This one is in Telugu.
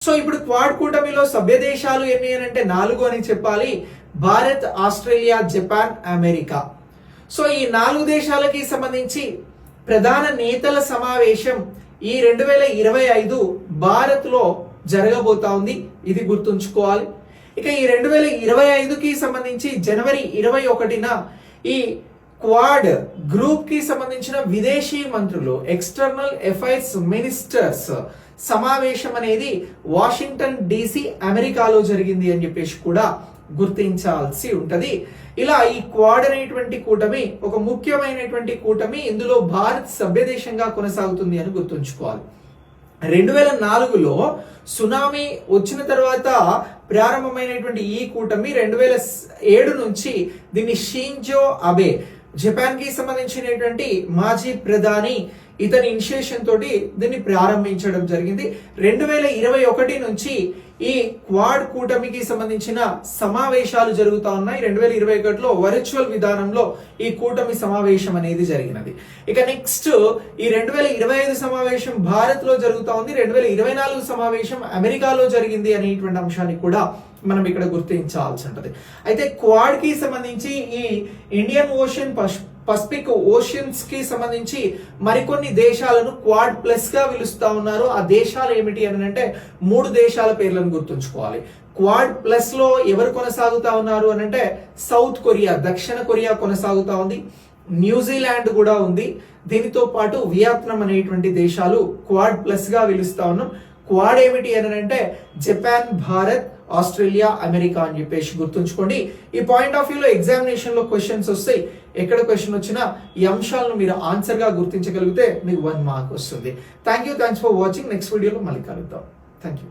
సో ఇప్పుడు క్వాడ్ కూటమిలో సభ్య దేశాలు ఎన్ని అంటే 4 అని చెప్పాలి. Bharat, Australia, Japan, America. So ఈ 4 దేశాలకి సంబంధించి ప్రధాన నేతల సమావేశం ఈ 2025 భారత్ లో జరగబోతా ఉంది. ఇది గుర్తుంచుకోవాలి. ఇక ఈ 2025కి సంబంధించి జనవరి 21న ఈ క్వాడ్ గ్రూప్ కి సంబంధించిన విదేశీ మంత్రులు, ఎక్స్టర్నల్ అఫైర్స్ మినిస్టర్స్ సమావేశం అనేది వాషింగ్టన్ DC అమెరికాలో జరిగింది అని చెప్పేసి కూడా గుర్తించాల్సి ఉంటది. ఇలా ఈ క్వాడ్ అనేటువంటి కూటమి ఒక ముఖ్యమైనటువంటి కూటమి. ఇందులో భారత్ సభ్య దేశంగా కొనసాగుతుంది అని గుర్తుంచుకోవాలి. 2004లో సునామీ వచ్చిన తర్వాత ప్రారంభమైనటువంటి ఈ కూటమి 2007 నుంచి దీన్ని షింజో అబే, జపాన్ కి సంబంధించినటువంటి మాజీ ప్రధాని, ఇతని ఇనిషియేషన్ తోటి దీన్ని ప్రారంభించడం జరిగింది. 2021 నుంచి ఈ క్వాడ్ కూటమికి సంబంధించిన సమావేశాలు జరుగుతా ఉన్నాయి. 2021లో వర్చువల్ విధానంలో ఈ కూటమి సమావేశం అనేది జరిగినది. ఇక నెక్స్ట్ ఈ 2025 సమావేశం భారత్ లో జరుగుతా ఉంది. 2024 సమావేశం అమెరికాలో జరిగింది అనేటువంటి అంశాన్ని కూడా మనం ఇక్కడ గుర్తించాల్సి ఉంటది. అయితే క్వాడ్ కి సంబంధించి ఈ ఇండియన్ ఓషన్, పసిఫిక్ ఓషన్స్ కి సంబంధించి మరికొన్ని దేశాలను క్వాడ్ ప్లస్ గా పిలుస్తా ఉన్నారు. ఆ దేశాలు ఏమిటి అని అంటే 3 దేశాల పేర్లను గుర్తుంచుకోవాలి. క్వాడ్ ప్లస్ లో ఎవరు కొనసాగుతా ఉన్నారు అని అంటే సౌత్ కొరియా, దక్షిణ కొరియా కొనసాగుతా ఉంది. న్యూజిలాండ్ కూడా ఉంది. దీనితో పాటు వియత్నాం అనేటువంటి దేశాలు క్వాడ్ ప్లస్ గా పిలుస్తా ఉన్నాం. క్వాడ్ ఏమిటి అని అంటే జపాన్, భారత్, ఆస్ట్రేలియా, అమెరికా అని చెప్పేసి గుర్తుంచుకోండి. ఈ పాయింట్ ఆఫ్ వ్యూలో ఎగ్జామినేషన్ లో క్వశ్చన్స్ వస్తాయి. ఎక్కడ క్వశ్చన్ వచ్చినా ఈ అంశాలను మీరు ఆన్సర్ గా గుర్తించగలిగితే మీకు 1 మార్క్ వస్తుంది. Thanks for watching. నెక్స్ట్ వీడియోలో మళ్ళీ కలుద్దాం. Thank you.